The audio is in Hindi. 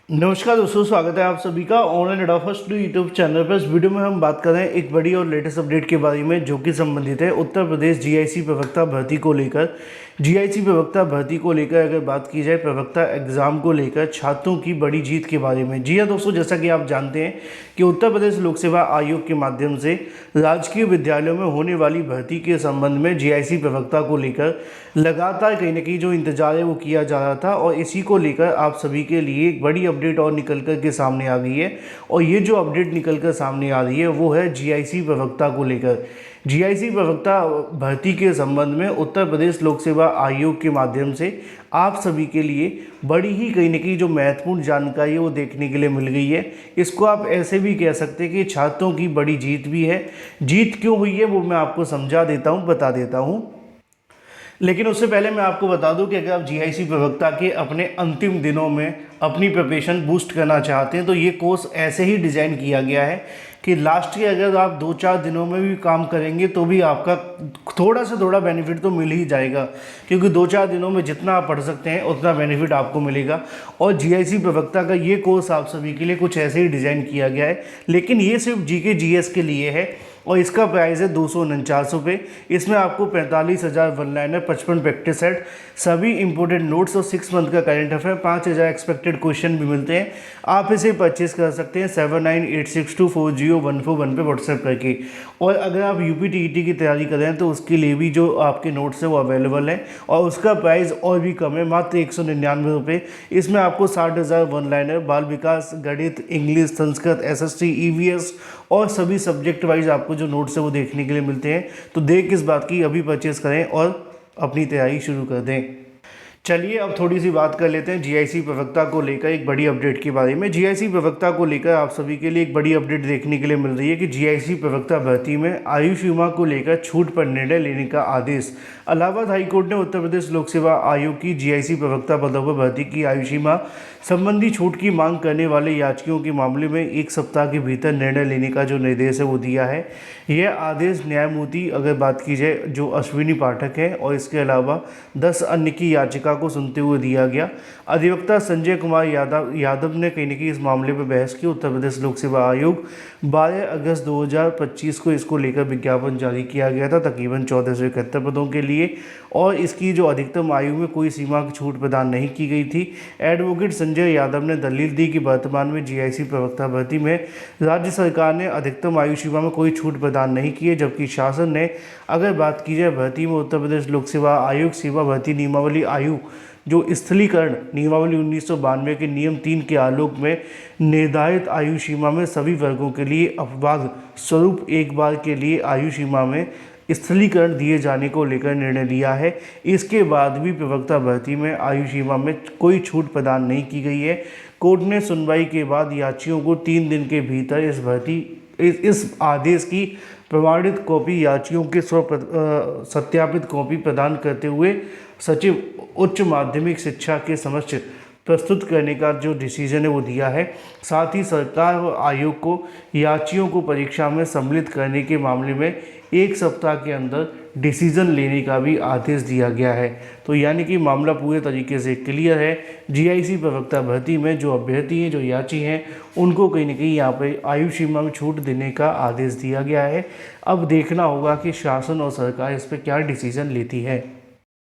नमस्कार दोस्तों, स्वागत है आप सभी का online ed first YouTube channel पर। इस वीडियो में हम बात कर रहे हैं एक बड़ी और लेटेस्ट अपडेट के बारे में, जो कि संबंधित है उत्तर प्रदेश जीआईसी प्रवक्ता भर्ती को लेकर। जीआईसी प्रवक्ता भर्ती को लेकर अगर बात की जाए, प्रवक्ता एग्जाम को लेकर छात्रों की बड़ी जीत के बारे में। जी हाँ दोस्तों, जैसा कि आप जानते हैं कि उत्तर प्रदेश लोक सेवा आयोग के माध्यम से राजकीय विद्यालयों में होने वाली भर्ती के संबंध में जीआईसी प्रवक्ता को लेकर लगातार कहीं ना कहीं जो इंतजार है वो किया जा रहा था, और इसी को लेकर आप सभी के लिए एक बड़ी अपडेट और निकल कर के सामने आ गई है। और ये जो अपडेट निकल कर सामने आ रही है वो है जीआईसी प्रवक्ता को लेकर। जीआईसी प्रवक्ता भर्ती के संबंध में उत्तर प्रदेश लोक सेवा आयोग के माध्यम से आप सभी के लिए बड़ी ही कहीं ना कहीं जो महत्वपूर्ण जानकारी है वो देखने के लिए मिल गई है। इसको आप ऐसे भी कह सकते हैं कि छात्रों की बड़ी जीत भी है। जीत क्यों हुई है वो मैं आपको समझा देता हूँ, बता देता हूँ। लेकिन उससे पहले मैं आपको बता दूं कि अगर आप जीआईसी प्रवक्ता के अपने अंतिम दिनों में अपनी प्रिपरेशन बूस्ट करना चाहते हैं तो ये कोर्स ऐसे ही डिज़ाइन किया गया है कि लास्ट के अगर आप 2-4 दिनों में भी काम करेंगे तो भी आपका थोड़ा से थोड़ा बेनिफिट तो मिल ही जाएगा, क्योंकि 2-4 दिनों में जितना आप पढ़ सकते हैं उतना बेनिफिट आपको मिलेगा। और जीआईसी प्रवक्ता का ये कोर्स आप सभी के लिए कुछ ऐसे ही डिज़ाइन किया गया है, लेकिन ये सिर्फ जीके जीएस के लिए है और इसका प्राइस है 249 रुपये। इसमें आपको 45,000 वन लाइनर, 55 प्रैक्टिस सेट, सभी इंपोर्टेंट नोट्स और 6 मंथ का करंट अफेयर, 5,000 एक्सपेक्टेड क्वेश्चन भी मिलते हैं। आप इसे परचेस कर सकते हैं 7986240141 पे व्हाट्सएप करके। और अगर आप यूपीटीईटी की तैयारी कर रहे हैं तो उसके लिए भी जो आपके नोट्स हैं वो अवेलेबल हैं, और उसका प्राइस और भी कम है, मात्र 199 रुपये। इसमें आपको 60,000 वन लाइनर, बाल विकास, गणित, इंग्लिश, संस्कृत, एसएसटी, ईवीएस और सभी सब्जेक्ट वाइज आपको जो नोट्स है वो देखने के लिए मिलते हैं। तो देर किस बात की, अभी परचेस करें और अपनी तैयारी शुरू कर दें। चलिए अब थोड़ी सी बात कर लेते हैं जीआईसी प्रवक्ता को लेकर एक बड़ी अपडेट के बारे में। जीआईसी प्रवक्ता को लेकर आप सभी के लिए एक बड़ी अपडेट देखने के लिए मिल रही है कि जीआईसी प्रवक्ता भर्ती में आयु सीमा को लेकर छूट पर निर्णय लेने का आदेश। इलाहाबाद हाईकोर्ट ने उत्तर प्रदेश लोक सेवा आयोग की जीआईसी प्रवक्ता पदों पर भर्ती की आयु सीमा संबंधी छूट की मांग करने वाले याचियों के मामले में 1 सप्ताह के भीतर निर्णय लेने का जो निर्देश है वो दिया है। यह आदेश न्यायमूर्ति अगर बात की जाए जो अश्विनी पाठक है और इसके अलावा 10 अन्य की याचिका को सुनते हुए दिया गया। अधिवक्ता संजय कुमार यादव ने कहीं ना कहीं इस मामले पर बहस की। उत्तर प्रदेश लोक सेवा आयोग 12 अगस्त 2025 को इसको लेकर विज्ञापन जारी किया गया था तकरीबन 1471 पदों के लिए, और इसकी जो अधिकतम आयु में कोई सीमा की छूट प्रदान नहीं की गई थी। एडवोकेट संजय यादव ने दलील दी कि वर्तमान में जीआईसी प्रवक्ता भर्ती में राज्य सरकार ने अधिकतम आयु सीमा में कोई छूट प्रदान नहीं की है, जबकि शासन ने अगर बात की जाए भर्ती में उत्तर प्रदेश लोक सेवा आयोग सेवा भर्ती नियमावली आयु जो स्थलीकरण नियमावली 1992 के नियम 3 के आलोक में निर्धारित आयु सीमा में सभी वर्गों के लिए अपवाद स्वरूप एक बार के लिए आयु सीमा में स्थलीकरण दिए जाने को लेकर निर्णय लिया है। इसके बाद भी प्रवक्ता भर्ती में आयु सीमा में कोई छूट प्रदान नहीं की गई है। कोर्ट ने सुनवाई के बाद याचियों को 3 दिन के भीतर इस आदेश की प्रमाणित कॉपी याचियों के सत्यापित कॉपी प्रदान करते हुए सचिव उच्च माध्यमिक शिक्षा के समक्ष प्रस्तुत करने का जो डिसीजन है वो दिया है। साथ ही सरकार और आयोग को याचियों को परीक्षा में सम्मिलित करने के मामले में 1 सप्ताह के अंदर डिसीजन लेने का भी आदेश दिया गया है। तो यानी कि मामला पूरे तरीके से क्लियर है। जीआईसी प्रवक्ता भर्ती में जो अभ्यर्थी हैं, जो याची हैं, उनको कहीं ना कहीं यहाँ पे आयु सीमा में छूट देने का आदेश दिया गया है। अब देखना होगा कि शासन और सरकार इस पर क्या डिसीजन लेती है।